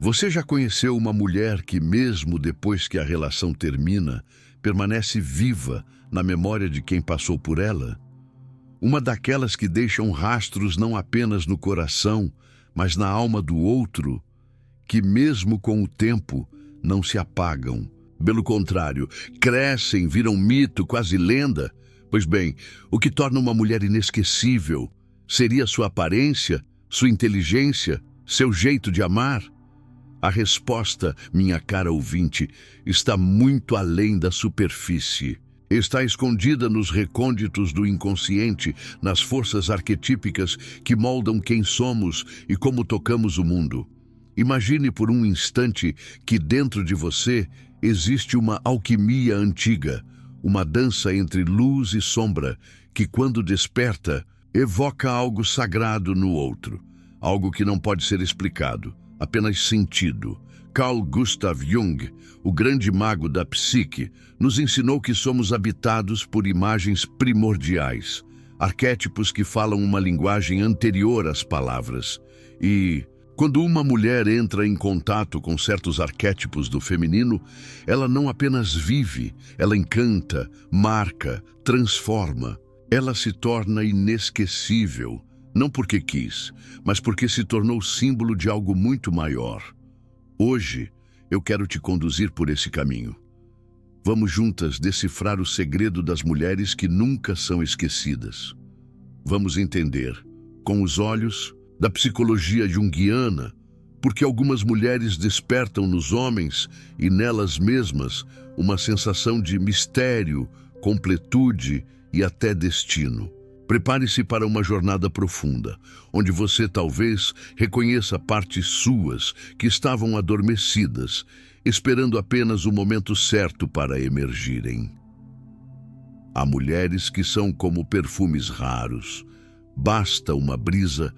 Você já conheceu uma mulher que, mesmo depois que a relação termina, permanece viva na memória de quem passou por ela? Uma daquelas que deixam rastros não apenas no coração, mas na alma do outro, que mesmo com o tempo não se apagam. Pelo contrário, crescem, viram mito, quase lenda. Pois bem, o que torna uma mulher inesquecível seria sua aparência, sua inteligência, seu jeito de amar? A resposta, minha cara ouvinte, está muito além da superfície. Está escondida nos recônditos do inconsciente, nas forças arquetípicas que moldam quem somos e como tocamos o mundo. Imagine por um instante que dentro de você existe uma alquimia antiga, uma dança entre luz e sombra, que quando desperta, evoca algo sagrado no outro, algo que não pode ser explicado, apenas sentido. Carl Gustav Jung, o grande mago da psique, nos ensinou que somos habitados por imagens primordiais, arquétipos que falam uma linguagem anterior às palavras. E quando uma mulher entra em contato com certos arquétipos do feminino, ela não apenas vive, ela encanta, marca, transforma. Ela se torna inesquecível, não porque quis, mas porque se tornou símbolo de algo muito maior. Hoje, eu quero te conduzir por esse caminho. Vamos juntas decifrar o segredo das mulheres que nunca são esquecidas. Vamos entender, com os olhos da psicologia junguiana, porque algumas mulheres despertam nos homens e nelas mesmas uma sensação de mistério, completude e até destino. Prepare-se para uma jornada profunda, onde você talvez reconheça partes suas que estavam adormecidas, esperando apenas o momento certo para emergirem. Há mulheres que são como perfumes raros. Basta uma brisa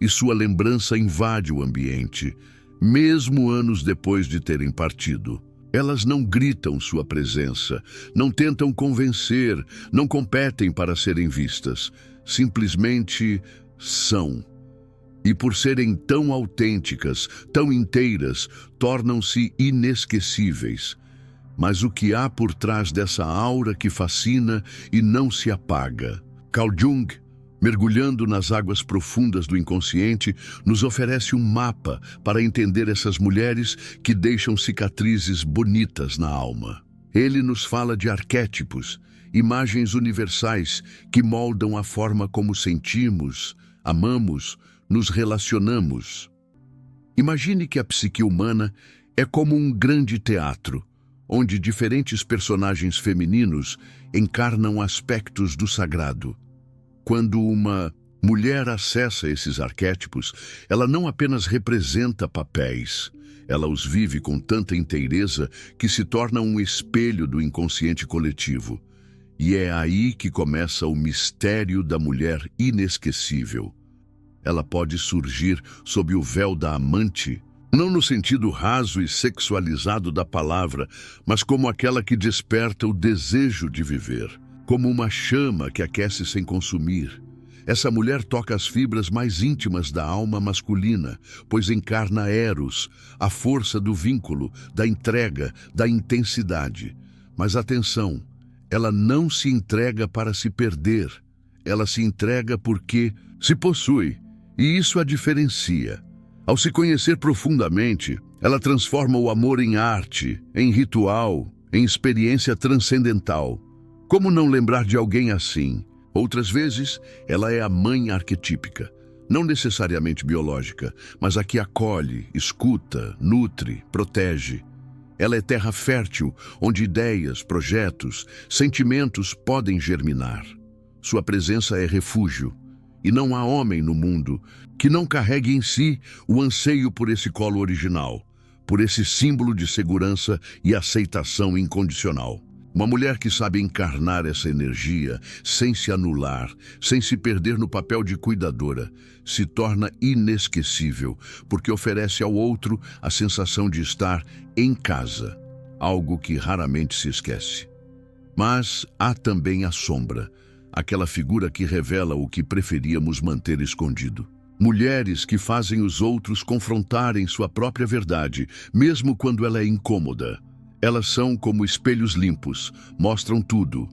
e sua lembrança invade o ambiente, mesmo anos depois de terem partido. Elas não gritam sua presença, não tentam convencer, não competem para serem vistas. Simplesmente são. E por serem tão autênticas, tão inteiras, tornam-se inesquecíveis. Mas o que há por trás dessa aura que fascina e não se apaga? Carl Jung, mergulhando nas águas profundas do inconsciente, nos oferece um mapa para entender essas mulheres que deixam cicatrizes bonitas na alma. Ele nos fala de arquétipos, imagens universais que moldam a forma como sentimos, amamos, nos relacionamos. Imagine que a psique humana é como um grande teatro, onde diferentes personagens femininos encarnam aspectos do sagrado. Quando uma mulher acessa esses arquétipos, ela não apenas representa papéis, ela os vive com tanta inteireza que se torna um espelho do inconsciente coletivo. E é aí que começa o mistério da mulher inesquecível. Ela pode surgir sob o véu da amante, não no sentido raso e sexualizado da palavra, mas como aquela que desperta o desejo de viver. Como uma chama que aquece sem consumir. Essa mulher toca as fibras mais íntimas da alma masculina, pois encarna Eros, a força do vínculo, da entrega, da intensidade. Mas atenção, ela não se entrega para se perder. Ela se entrega porque se possui, e isso a diferencia. Ao se conhecer profundamente, ela transforma o amor em arte, em ritual, em experiência transcendental. Como não lembrar de alguém assim? Outras vezes, ela é a mãe arquetípica, não necessariamente biológica, mas a que acolhe, escuta, nutre, protege. Ela é terra fértil, onde ideias, projetos, sentimentos podem germinar. Sua presença é refúgio, e não há homem no mundo que não carregue em si o anseio por esse colo original, por esse símbolo de segurança e aceitação incondicional. Uma mulher que sabe encarnar essa energia sem se anular, sem se perder no papel de cuidadora, se torna inesquecível, porque oferece ao outro a sensação de estar em casa, algo que raramente se esquece. Mas há também a sombra, aquela figura que revela o que preferíamos manter escondido. Mulheres que fazem os outros confrontarem sua própria verdade, mesmo quando ela é incômoda. Elas são como espelhos limpos, mostram tudo.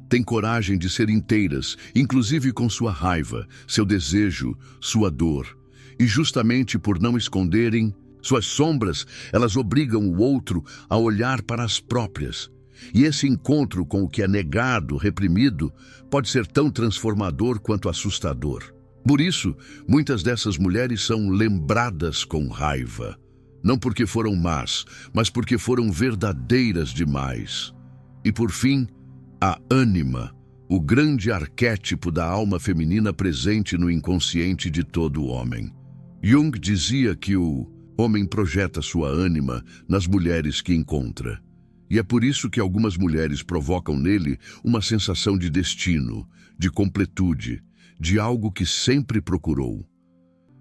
Têm coragem de ser inteiras, inclusive com sua raiva, seu desejo, sua dor. E justamente por não esconderem suas sombras, elas obrigam o outro a olhar para as próprias. E esse encontro com o que é negado, reprimido, pode ser tão transformador quanto assustador. Por isso, muitas dessas mulheres são lembradas com raiva. Não porque foram más, mas porque foram verdadeiras demais. E por fim, a ânima, o grande arquétipo da alma feminina presente no inconsciente de todo homem. Jung dizia que o homem projeta sua ânima nas mulheres que encontra. E é por isso que algumas mulheres provocam nele uma sensação de destino, de completude, de algo que sempre procurou.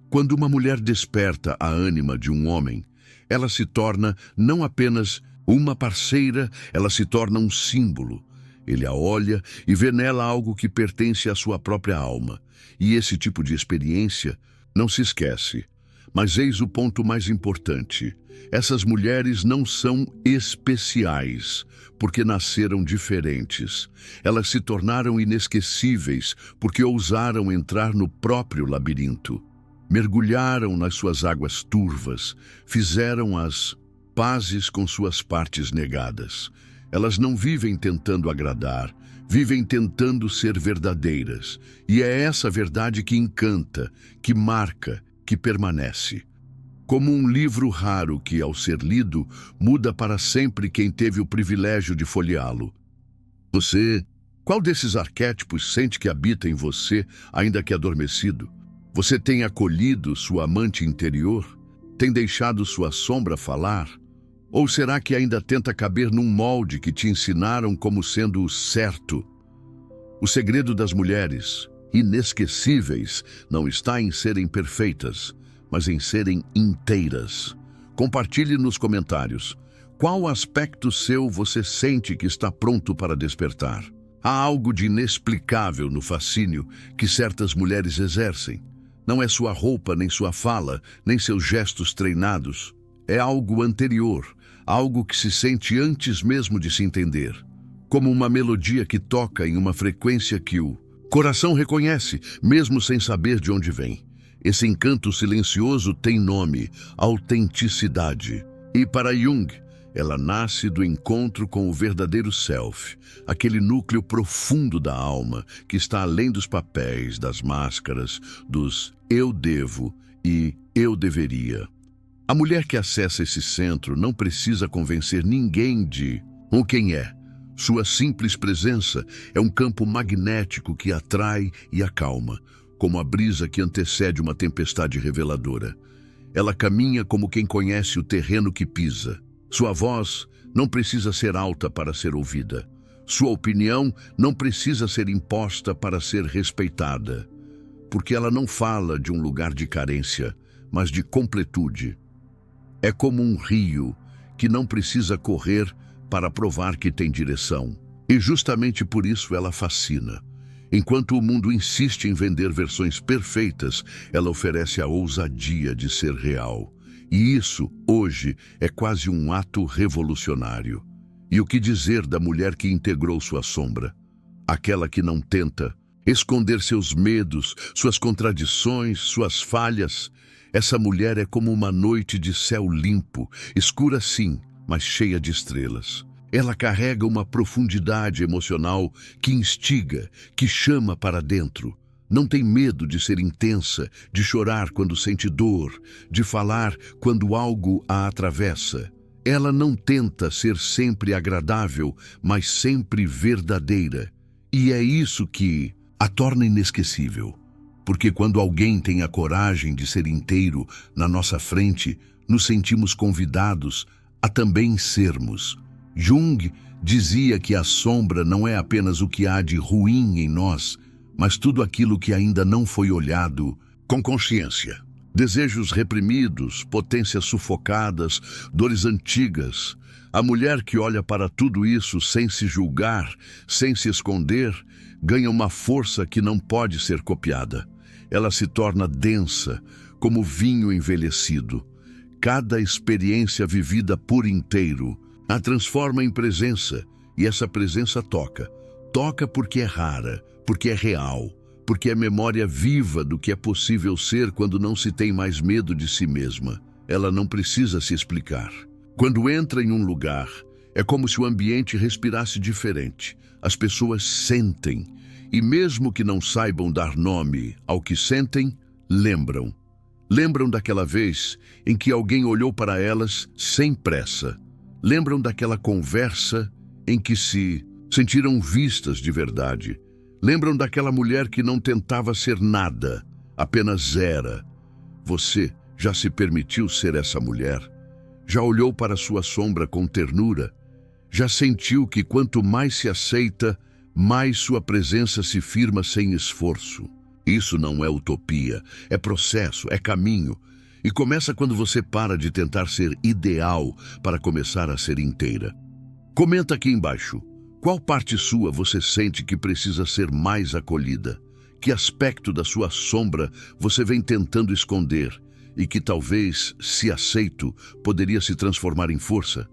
Quando uma mulher desperta a ânima de um homem, ela se torna não apenas uma parceira, ela se torna um símbolo. Ele a olha e vê nela algo que pertence à sua própria alma. E esse tipo de experiência não se esquece. Mas eis o ponto mais importante. Essas mulheres não são especiais, porque nasceram diferentes. Elas se tornaram inesquecíveis, porque ousaram entrar no próprio labirinto. Mergulharam nas suas águas turvas, fizeram as pazes com suas partes negadas. Elas não vivem tentando agradar, vivem tentando ser verdadeiras. E é essa verdade que encanta, que marca, que permanece. Como um livro raro que, ao ser lido, muda para sempre quem teve o privilégio de folheá-lo. Você, qual desses arquétipos sente que habita em você, ainda que adormecido? Você tem acolhido sua amante interior? Tem deixado sua sombra falar? Ou será que ainda tenta caber num molde que te ensinaram como sendo o certo? O segredo das mulheres inesquecíveis não está em serem perfeitas, mas em serem inteiras. Compartilhe nos comentários. Qual aspecto seu você sente que está pronto para despertar? Há algo de inexplicável no fascínio que certas mulheres exercem. Não é sua roupa, nem sua fala, nem seus gestos treinados. É algo anterior, algo que se sente antes mesmo de se entender. Como uma melodia que toca em uma frequência que o coração reconhece, mesmo sem saber de onde vem. Esse encanto silencioso tem nome: autenticidade. E para Jung, ela nasce do encontro com o verdadeiro self, aquele núcleo profundo da alma que está além dos papéis, das máscaras, dos eu devo e eu deveria. A mulher que acessa esse centro não precisa convencer ninguém de quem é. Sua simples presença é um campo magnético que atrai e acalma, como a brisa que antecede uma tempestade reveladora. Ela caminha como quem conhece o terreno que pisa. Sua voz não precisa ser alta para ser ouvida. Sua opinião não precisa ser imposta para ser respeitada. Porque ela não fala de um lugar de carência, mas de completude. É como um rio que não precisa correr para provar que tem direção. E justamente por isso ela fascina. Enquanto o mundo insiste em vender versões perfeitas, ela oferece a ousadia de ser real. E isso, hoje, é quase um ato revolucionário. E o que dizer da mulher que integrou sua sombra? Aquela que não tenta esconder seus medos, suas contradições, suas falhas. Essa mulher é como uma noite de céu limpo, escura sim, mas cheia de estrelas. Ela carrega uma profundidade emocional que instiga, que chama para dentro. Não tem medo de ser intensa, de chorar quando sente dor, de falar quando algo a atravessa. Ela não tenta ser sempre agradável, mas sempre verdadeira. E é isso que a torna inesquecível. Porque quando alguém tem a coragem de ser inteiro na nossa frente, nos sentimos convidados a também sermos. Jung dizia que a sombra não é apenas o que há de ruim em nós, mas tudo aquilo que ainda não foi olhado com consciência. Desejos reprimidos, potências sufocadas, dores antigas. A mulher que olha para tudo isso sem se julgar, sem se esconder, ganha uma força que não pode ser copiada. Ela se torna densa, como vinho envelhecido. Cada experiência vivida por inteiro a transforma em presença, e essa presença toca. Toca porque é rara, porque é real, porque é memória viva do que é possível ser quando não se tem mais medo de si mesma. Ela não precisa se explicar. Quando entra em um lugar, é como se o ambiente respirasse diferente. As pessoas sentem, e mesmo que não saibam dar nome ao que sentem, lembram. Lembram daquela vez em que alguém olhou para elas sem pressa. Lembram daquela conversa em que se sentiram vistas de verdade. Lembram daquela mulher que não tentava ser nada, apenas era. Você já se permitiu ser essa mulher? Já olhou para sua sombra com ternura? Já sentiu que quanto mais se aceita, mais sua presença se firma sem esforço? Isso não é utopia, é processo, é caminho. E começa quando você para de tentar ser ideal para começar a ser inteira. Comenta aqui embaixo. Qual parte sua você sente que precisa ser mais acolhida? Que aspecto da sua sombra você vem tentando esconder e que talvez, se aceito, poderia se transformar em força?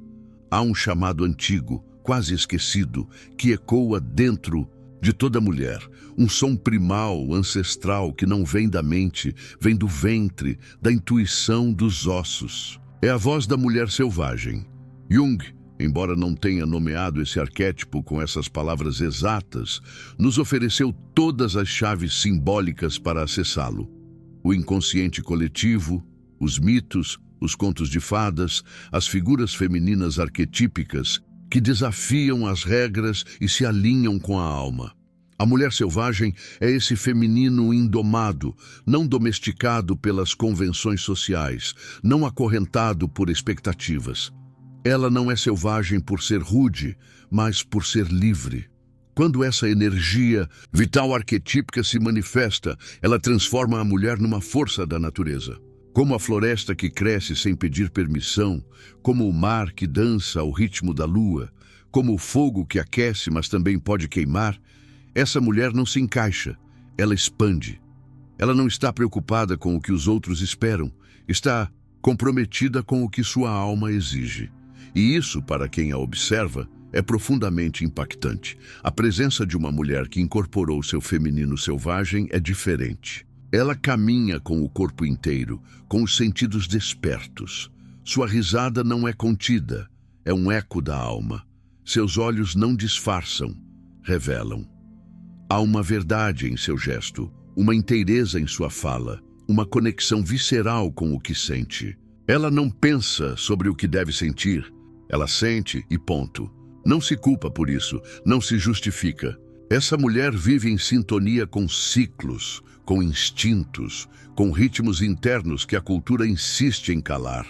Há um chamado antigo, quase esquecido, que ecoa dentro de toda mulher. Um som primal, ancestral, que não vem da mente, vem do ventre, da intuição dos ossos. É a voz da mulher selvagem. Jung, embora não tenha nomeado esse arquétipo com essas palavras exatas, nos ofereceu todas as chaves simbólicas para acessá-lo. O inconsciente coletivo, os mitos, os contos de fadas, as figuras femininas arquetípicas que desafiam as regras e se alinham com a alma. A mulher selvagem é esse feminino indomado, não domesticado pelas convenções sociais, não acorrentado por expectativas. Ela não é selvagem por ser rude, mas por ser livre. Quando essa energia vital arquetípica se manifesta, ela transforma a mulher numa força da natureza. Como a floresta que cresce sem pedir permissão, como o mar que dança ao ritmo da lua, como o fogo que aquece, mas também pode queimar, essa mulher não se encaixa, ela expande. Ela não está preocupada com o que os outros esperam, está comprometida com o que sua alma exige. E isso, para quem a observa, é profundamente impactante. A presença de uma mulher que incorporou seu feminino selvagem é diferente. Ela caminha com o corpo inteiro, com os sentidos despertos. Sua risada não é contida, é um eco da alma. Seus olhos não disfarçam, revelam. Há uma verdade em seu gesto, uma inteireza em sua fala, uma conexão visceral com o que sente. Ela não pensa sobre o que deve sentir, ela sente e ponto. Não se culpa por isso, não se justifica. Essa mulher vive em sintonia com ciclos, com instintos, com ritmos internos que a cultura insiste em calar.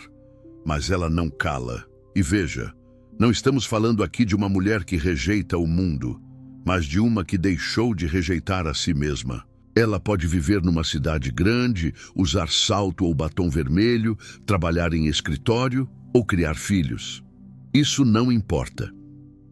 Mas ela não cala. E veja, não estamos falando aqui de uma mulher que rejeita o mundo, mas de uma que deixou de rejeitar a si mesma. Ela pode viver numa cidade grande, usar salto ou batom vermelho, trabalhar em escritório ou criar filhos. Isso não importa,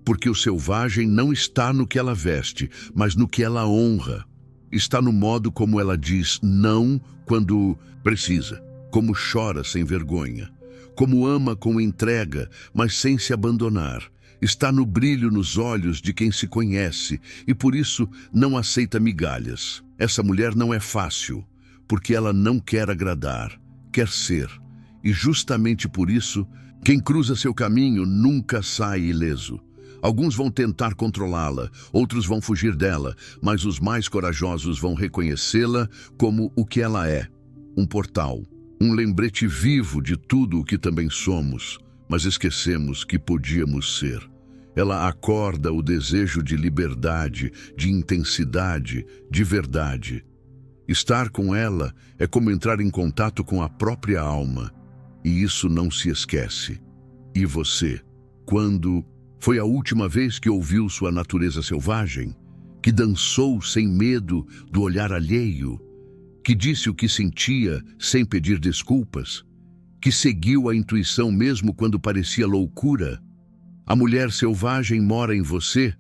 porque o selvagem não está no que ela veste, mas no que ela honra. Está no modo como ela diz não quando precisa, como chora sem vergonha, como ama com entrega, mas sem se abandonar. Está no brilho nos olhos de quem se conhece e por isso não aceita migalhas. Essa mulher não é fácil, porque ela não quer agradar, quer ser. E justamente por isso, quem cruza seu caminho nunca sai ileso. Alguns vão tentar controlá-la, outros vão fugir dela, mas os mais corajosos vão reconhecê-la como o que ela é, um portal, um lembrete vivo de tudo o que também somos, mas esquecemos que podíamos ser. Ela acorda o desejo de liberdade, de intensidade, de verdade. Estar com ela é como entrar em contato com a própria alma, e isso não se esquece. E você, quando foi a última vez que ouviu sua natureza selvagem, que dançou sem medo do olhar alheio, que disse o que sentia sem pedir desculpas, que seguiu a intuição mesmo quando parecia loucura? A mulher selvagem mora em você,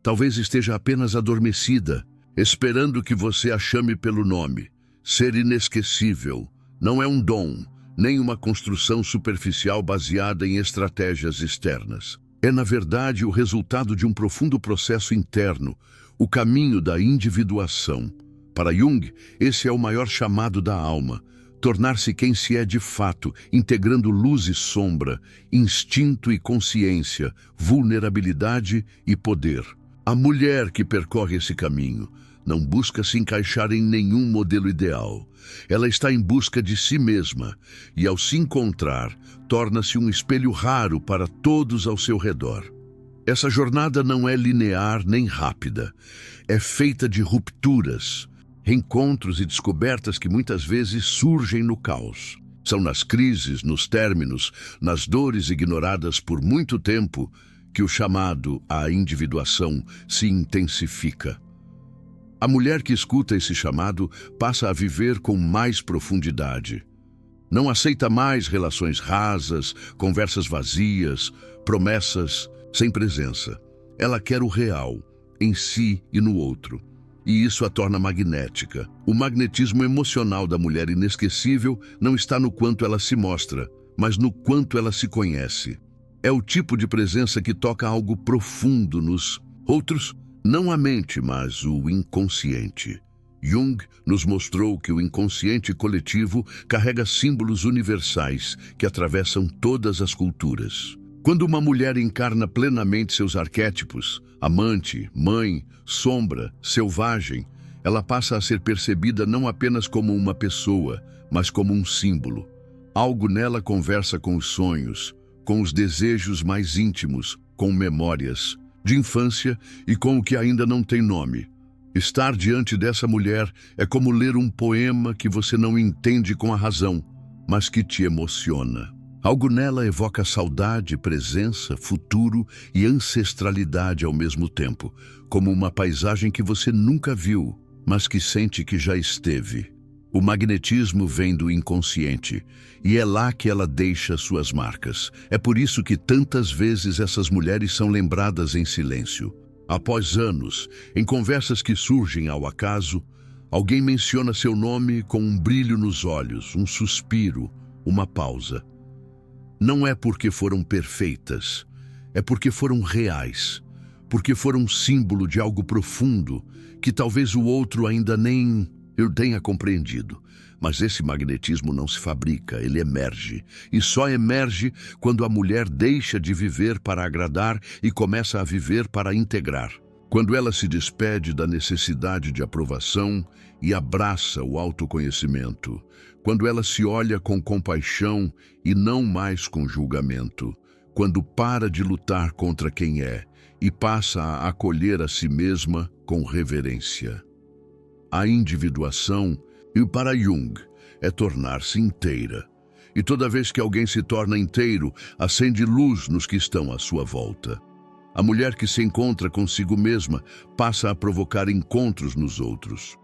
talvez esteja apenas adormecida, esperando que você a chame pelo nome. Ser inesquecível não é um dom, nem uma construção superficial baseada em estratégias externas. É, na verdade, o resultado de um profundo processo interno, o caminho da individuação. Para Jung, esse é o maior chamado da alma, tornar-se quem se é de fato, integrando luz e sombra, instinto e consciência, vulnerabilidade e poder. A mulher que percorre esse caminho não busca se encaixar em nenhum modelo ideal. Ela está em busca de si mesma e, ao se encontrar, torna-se um espelho raro para todos ao seu redor. Essa jornada não é linear nem rápida. É feita de rupturas, reencontros e descobertas que muitas vezes surgem no caos. São nas crises, nos términos, nas dores ignoradas por muito tempo que o chamado à individuação se intensifica. A mulher que escuta esse chamado passa a viver com mais profundidade. Não aceita mais relações rasas, conversas vazias, promessas sem presença. Ela quer o real, em si e no outro. E isso a torna magnética. O magnetismo emocional da mulher inesquecível não está no quanto ela se mostra, mas no quanto ela se conhece. É o tipo de presença que toca algo profundo nos outros, não a mente, mas o inconsciente. Jung nos mostrou que o inconsciente coletivo carrega símbolos universais que atravessam todas as culturas. Quando uma mulher encarna plenamente seus arquétipos, amante, mãe, sombra, selvagem, ela passa a ser percebida não apenas como uma pessoa, mas como um símbolo. Algo nela conversa com os sonhos, com os desejos mais íntimos, com memórias de infância e com o que ainda não tem nome. Estar diante dessa mulher é como ler um poema que você não entende com a razão, mas que te emociona. Algo nela evoca saudade, presença, futuro e ancestralidade ao mesmo tempo, como uma paisagem que você nunca viu, mas que sente que já esteve. O magnetismo vem do inconsciente, e é lá que ela deixa suas marcas. É por isso que tantas vezes essas mulheres são lembradas em silêncio. Após anos, em conversas que surgem ao acaso, alguém menciona seu nome com um brilho nos olhos, um suspiro, uma pausa. Não é porque foram perfeitas, é porque foram reais, porque foram símbolo de algo profundo que talvez o outro ainda nem eu tenha compreendido. Mas esse magnetismo não se fabrica, ele emerge. E só emerge quando a mulher deixa de viver para agradar e começa a viver para integrar. Quando ela se despede da necessidade de aprovação e abraça o autoconhecimento. Quando ela se olha com compaixão e não mais com julgamento. Quando para de lutar contra quem é e passa a acolher a si mesma com reverência. A individuação, e para Jung, é tornar-se inteira. E toda vez que alguém se torna inteiro, acende luz nos que estão à sua volta. A mulher que se encontra consigo mesma passa a provocar encontros nos outros.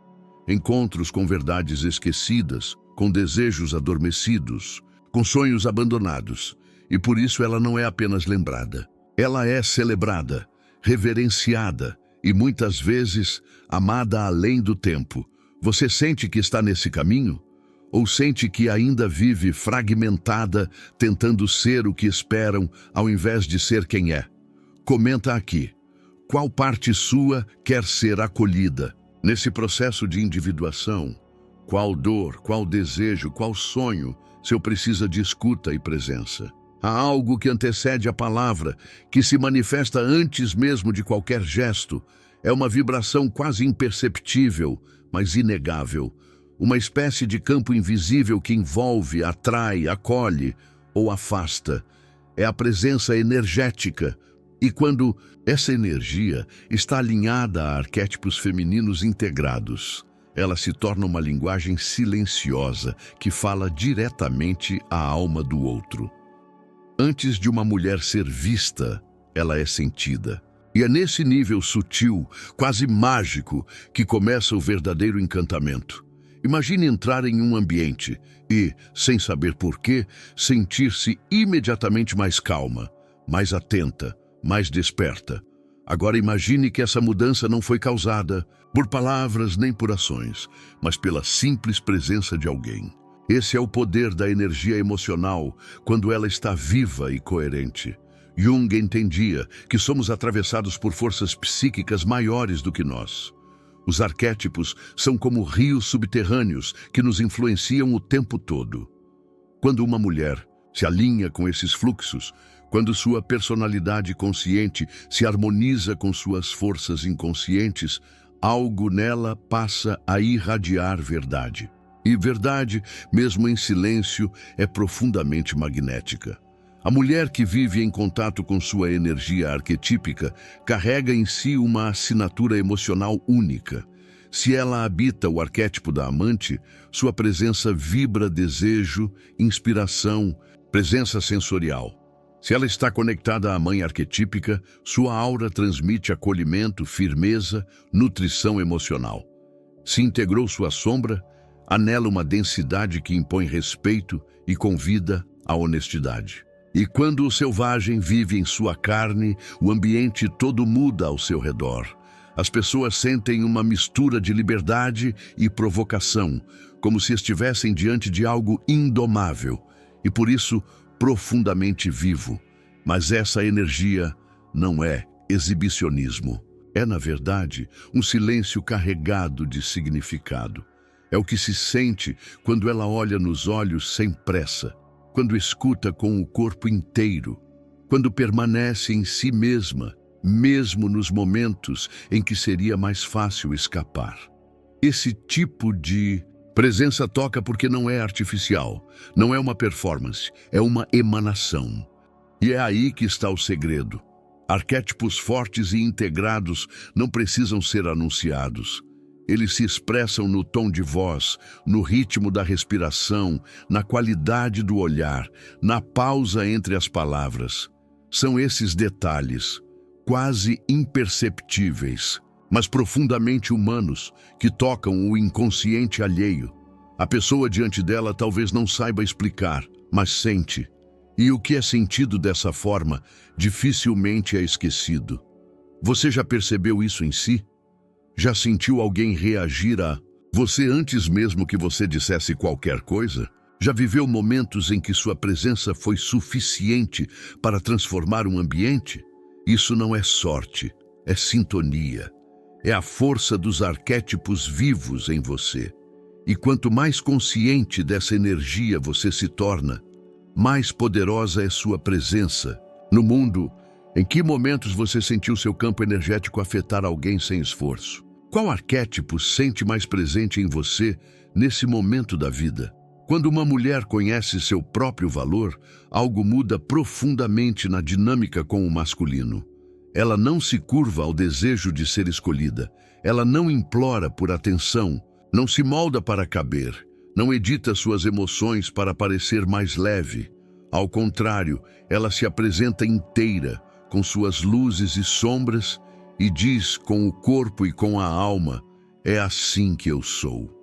Encontros com verdades esquecidas, com desejos adormecidos, com sonhos abandonados. E por isso ela não é apenas lembrada. Ela é celebrada, reverenciada e muitas vezes amada além do tempo. Você sente que está nesse caminho? Ou sente que ainda vive fragmentada, tentando ser o que esperam, ao invés de ser quem é? Comenta aqui. Qual parte sua quer ser acolhida? Nesse processo de individuação, qual dor, qual desejo, qual sonho seu precisa de escuta e presença? Há algo que antecede a palavra, que se manifesta antes mesmo de qualquer gesto. É uma vibração quase imperceptível, mas inegável. Uma espécie de campo invisível que envolve, atrai, acolhe ou afasta. É a presença energética. E quando essa energia está alinhada a arquétipos femininos integrados, ela se torna uma linguagem silenciosa que fala diretamente à alma do outro. Antes de uma mulher ser vista, ela é sentida. E é nesse nível sutil, quase mágico, que começa o verdadeiro encantamento. Imagine entrar em um ambiente e, sem saber porquê, sentir-se imediatamente mais calma, mais atenta, mais desperta. Agora imagine que essa mudança não foi causada por palavras nem por ações, mas pela simples presença de alguém. Esse é o poder da energia emocional quando ela está viva e coerente. Jung entendia que somos atravessados por forças psíquicas maiores do que nós. Os arquétipos são como rios subterrâneos que nos influenciam o tempo todo. Quando uma mulher se alinha com esses fluxos, quando sua personalidade consciente se harmoniza com suas forças inconscientes, algo nela passa a irradiar verdade. E verdade, mesmo em silêncio, é profundamente magnética. A mulher que vive em contato com sua energia arquetípica carrega em si uma assinatura emocional única. Se ela habita o arquétipo da amante, sua presença vibra desejo, inspiração, presença sensorial. Se ela está conectada à mãe arquetípica, sua aura transmite acolhimento, firmeza, nutrição emocional. Se integrou sua sombra, anela uma densidade que impõe respeito e convida à honestidade. E quando o selvagem vive em sua carne, o ambiente todo muda ao seu redor. As pessoas sentem uma mistura de liberdade e provocação, como se estivessem diante de algo indomável e, por isso, profundamente vivo. Mas essa energia não é exibicionismo. É, na verdade, um silêncio carregado de significado. É o que se sente quando ela olha nos olhos sem pressa, quando escuta com o corpo inteiro, quando permanece em si mesma, mesmo nos momentos em que seria mais fácil escapar. Esse tipo de presença toca porque não é artificial, não é uma performance, é uma emanação. E é aí que está o segredo. Arquétipos fortes e integrados não precisam ser anunciados. Eles se expressam no tom de voz, no ritmo da respiração, na qualidade do olhar, na pausa entre as palavras. São esses detalhes, quase imperceptíveis, mas profundamente humanos, que tocam o inconsciente alheio. A pessoa diante dela talvez não saiba explicar, mas sente. E o que é sentido dessa forma, dificilmente é esquecido. Você já percebeu isso em si? Já sentiu alguém reagir a você antes mesmo que você dissesse qualquer coisa? Já viveu momentos em que sua presença foi suficiente para transformar um ambiente? Isso não é sorte, é sintonia. É a força dos arquétipos vivos em você. E quanto mais consciente dessa energia você se torna, mais poderosa é sua presença. No mundo, em que momentos você sentiu seu campo energético afetar alguém sem esforço? Qual arquétipo sente mais presente em você nesse momento da vida? Quando uma mulher conhece seu próprio valor, algo muda profundamente na dinâmica com o masculino. Ela não se curva ao desejo de ser escolhida. Ela não implora por atenção, não se molda para caber, não edita suas emoções para parecer mais leve. Ao contrário, ela se apresenta inteira, com suas luzes e sombras, e diz com o corpo e com a alma: é assim que eu sou.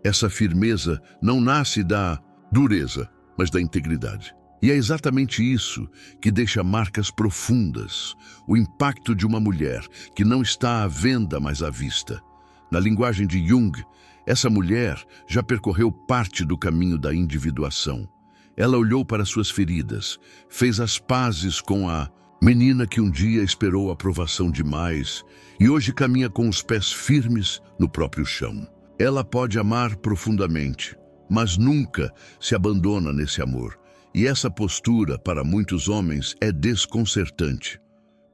Essa firmeza não nasce da dureza, mas da integridade. E é exatamente isso que deixa marcas profundas, o impacto de uma mulher que não está à venda, mas à vista. Na linguagem de Jung, essa mulher já percorreu parte do caminho da individuação. Ela olhou para suas feridas, fez as pazes com a menina que um dia esperou aprovação demais e hoje caminha com os pés firmes no próprio chão. Ela pode amar profundamente, mas nunca se abandona nesse amor. E essa postura, para muitos homens, é desconcertante,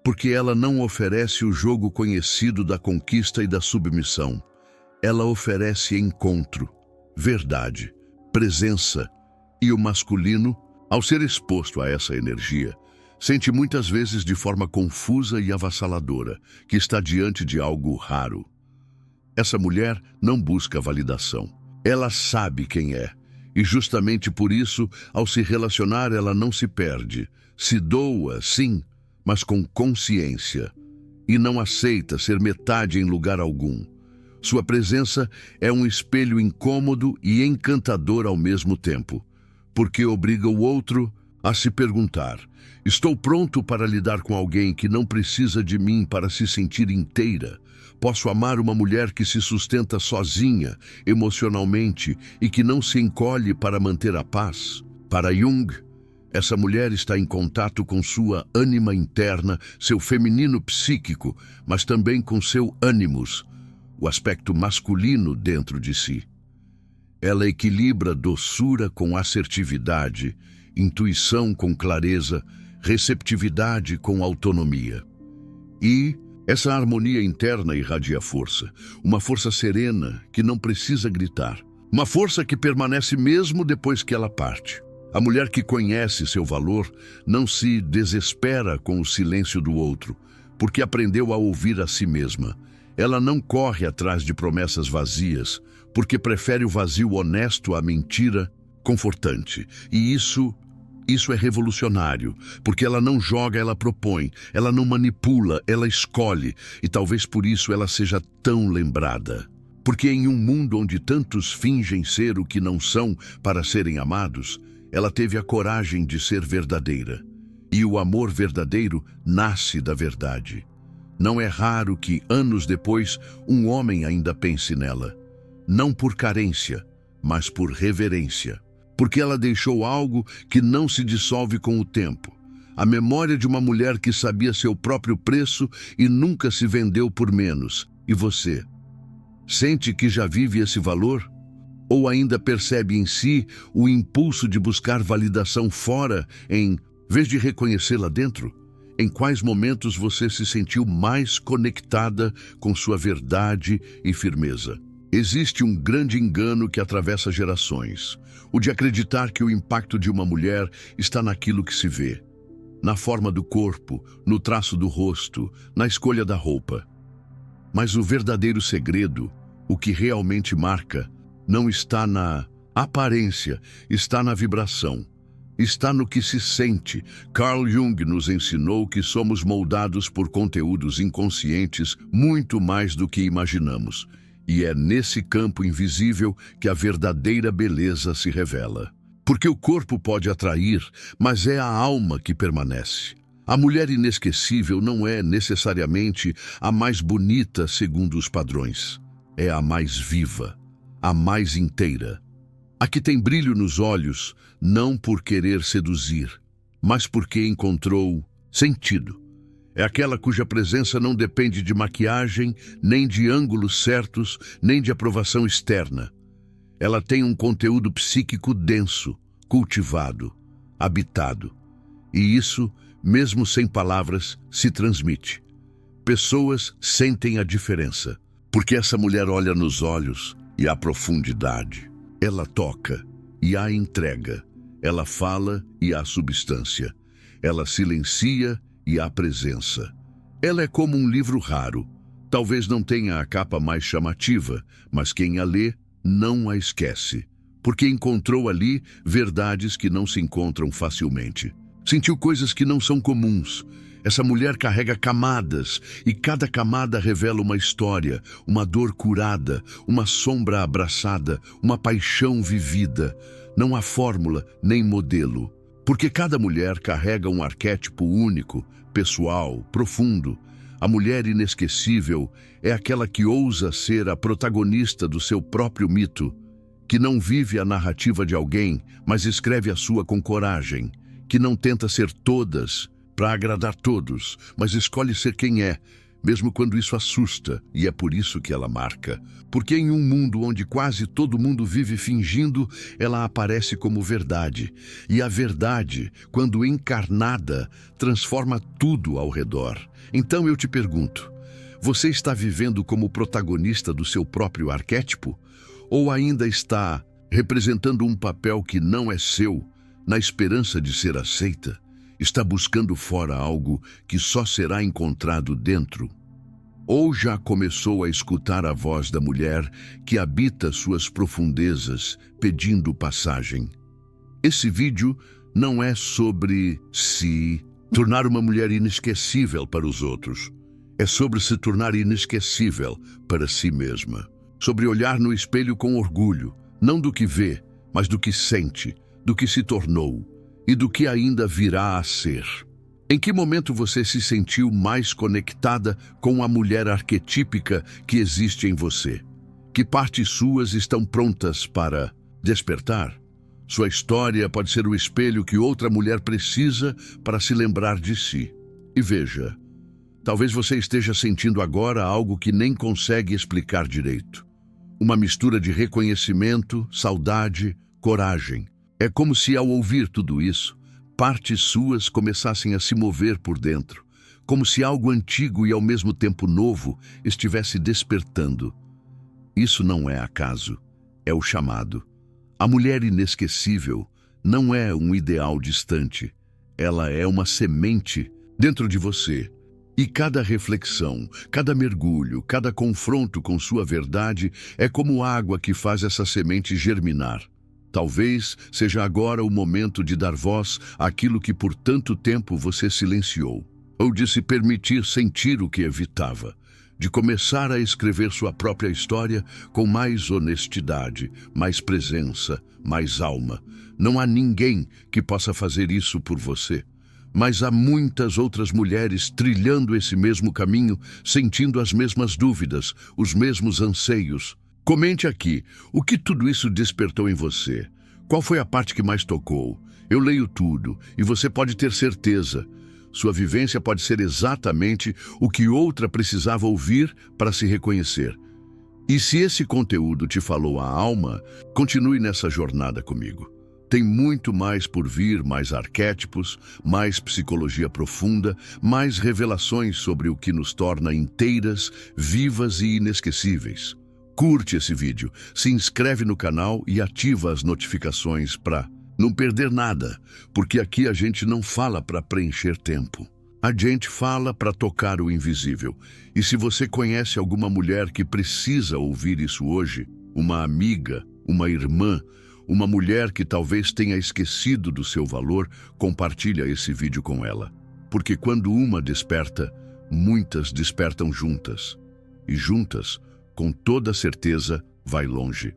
porque ela não oferece o jogo conhecido da conquista e da submissão. Ela oferece encontro, verdade, presença, e o masculino, ao ser exposto a essa energia, sente muitas vezes de forma confusa e avassaladora que está diante de algo raro. Essa mulher não busca validação. Ela sabe quem é. E justamente por isso, ao se relacionar, ela não se perde. Se doa, sim, mas com consciência. E não aceita ser metade em lugar algum. Sua presença é um espelho incômodo e encantador ao mesmo tempo, porque obriga o outro a se perguntar: estou pronto para lidar com alguém que não precisa de mim para se sentir inteira? Posso amar uma mulher que se sustenta sozinha, emocionalmente, e que não se encolhe para manter a paz? Para Jung, essa mulher está em contato com sua ânima interna, seu feminino psíquico, mas também com seu ânimos, o aspecto masculino dentro de si. Ela equilibra doçura com assertividade, intuição com clareza, receptividade com autonomia. E essa harmonia interna irradia força, uma força serena que não precisa gritar, uma força que permanece mesmo depois que ela parte. A mulher que conhece seu valor não se desespera com o silêncio do outro, porque aprendeu a ouvir a si mesma. Ela não corre atrás de promessas vazias, porque prefere o vazio honesto à mentira confortante. E isso é revolucionário, porque ela não joga, ela propõe, ela não manipula, ela escolhe, e talvez por isso ela seja tão lembrada. Porque em um mundo onde tantos fingem ser o que não são para serem amados, ela teve a coragem de ser verdadeira. E o amor verdadeiro nasce da verdade. Não é raro que, anos depois, um homem ainda pense nela. Não por carência, mas por reverência. Porque ela deixou algo que não se dissolve com o tempo. A memória de uma mulher que sabia seu próprio preço e nunca se vendeu por menos. E você? Sente que já vive esse valor? Ou ainda percebe em si o impulso de buscar validação fora, em vez de reconhecê-la dentro? Em quais momentos você se sentiu mais conectada com sua verdade e firmeza? Existe um grande engano que atravessa gerações, o de acreditar que o impacto de uma mulher está naquilo que se vê, na forma do corpo, no traço do rosto, na escolha da roupa. Mas o verdadeiro segredo, o que realmente marca, não está na aparência, está na vibração. Está no que se sente. Carl Jung nos ensinou que somos moldados por conteúdos inconscientes muito mais do que imaginamos. E é nesse campo invisível que a verdadeira beleza se revela. Porque o corpo pode atrair, mas é a alma que permanece. A mulher inesquecível não é necessariamente a mais bonita segundo os padrões. É a mais viva, a mais inteira. A que tem brilho nos olhos, não por querer seduzir, mas porque encontrou sentido. É aquela cuja presença não depende de maquiagem, nem de ângulos certos, nem de aprovação externa. Ela tem um conteúdo psíquico denso, cultivado, habitado. E isso, mesmo sem palavras, se transmite. Pessoas sentem a diferença, porque essa mulher olha nos olhos e há profundidade. Ela toca e há entrega. Ela fala e há substância. Ela silencia e há presença. Ela é como um livro raro. Talvez não tenha a capa mais chamativa, mas quem a lê não a esquece, porque encontrou ali verdades que não se encontram facilmente. Sentiu coisas que não são comuns. Essa mulher carrega camadas, e cada camada revela uma história, uma dor curada, uma sombra abraçada, uma paixão vivida. Não há fórmula nem modelo, porque cada mulher carrega um arquétipo único, pessoal, profundo. A mulher inesquecível é aquela que ousa ser a protagonista do seu próprio mito, que não vive a narrativa de alguém, mas escreve a sua com coragem, que não tenta ser todas para agradar todos, mas escolhe ser quem é, mesmo quando isso assusta, e é por isso que ela marca. Porque em um mundo onde quase todo mundo vive fingindo, ela aparece como verdade. E a verdade, quando encarnada, transforma tudo ao redor. Então eu te pergunto, você está vivendo como protagonista do seu próprio arquétipo? Ou ainda está representando um papel que não é seu, na esperança de ser aceita? Está buscando fora algo que só será encontrado dentro? Ou já começou a escutar a voz da mulher que habita suas profundezas, pedindo passagem? Esse vídeo não é sobre se tornar uma mulher inesquecível para os outros. É sobre se tornar inesquecível para si mesma. Sobre olhar no espelho com orgulho, não do que vê, mas do que sente, do que se tornou. e do que ainda virá a ser. Em que momento você se sentiu mais conectada com a mulher arquetípica que existe em você? Que partes suas estão prontas para despertar? Sua história pode ser o espelho que outra mulher precisa para se lembrar de si. E veja, talvez você esteja sentindo agora algo que nem consegue explicar direito. Uma mistura de reconhecimento, saudade, coragem. É como se, ao ouvir tudo isso, partes suas começassem a se mover por dentro, como se algo antigo e ao mesmo tempo novo estivesse despertando. Isso não é acaso, é o chamado. A mulher inesquecível não é um ideal distante, ela é uma semente dentro de você. E cada reflexão, cada mergulho, cada confronto com sua verdade é como água que faz essa semente germinar. Talvez seja agora o momento de dar voz àquilo que por tanto tempo você silenciou, ou de se permitir sentir o que evitava, de começar a escrever sua própria história com mais honestidade, mais presença, mais alma. Não há ninguém que possa fazer isso por você, mas há muitas outras mulheres trilhando esse mesmo caminho, sentindo as mesmas dúvidas, os mesmos anseios. Comente aqui, o que tudo isso despertou em você? Qual foi a parte que mais tocou? Eu leio tudo, e você pode ter certeza. Sua vivência pode ser exatamente o que outra precisava ouvir para se reconhecer. E se esse conteúdo te falou a alma, continue nessa jornada comigo. Tem muito mais por vir, mais arquétipos, mais psicologia profunda, mais revelações sobre o que nos torna inteiras, vivas e inesquecíveis. Curte esse vídeo, se inscreve no canal e ativa as notificações para não perder nada, porque aqui a gente não fala para preencher tempo. A gente fala para tocar o invisível. E se você conhece alguma mulher que precisa ouvir isso hoje, uma amiga, uma irmã, uma mulher que talvez tenha esquecido do seu valor, compartilha esse vídeo com ela. Porque quando uma desperta, muitas despertam juntas. E juntas, com toda certeza, vai longe.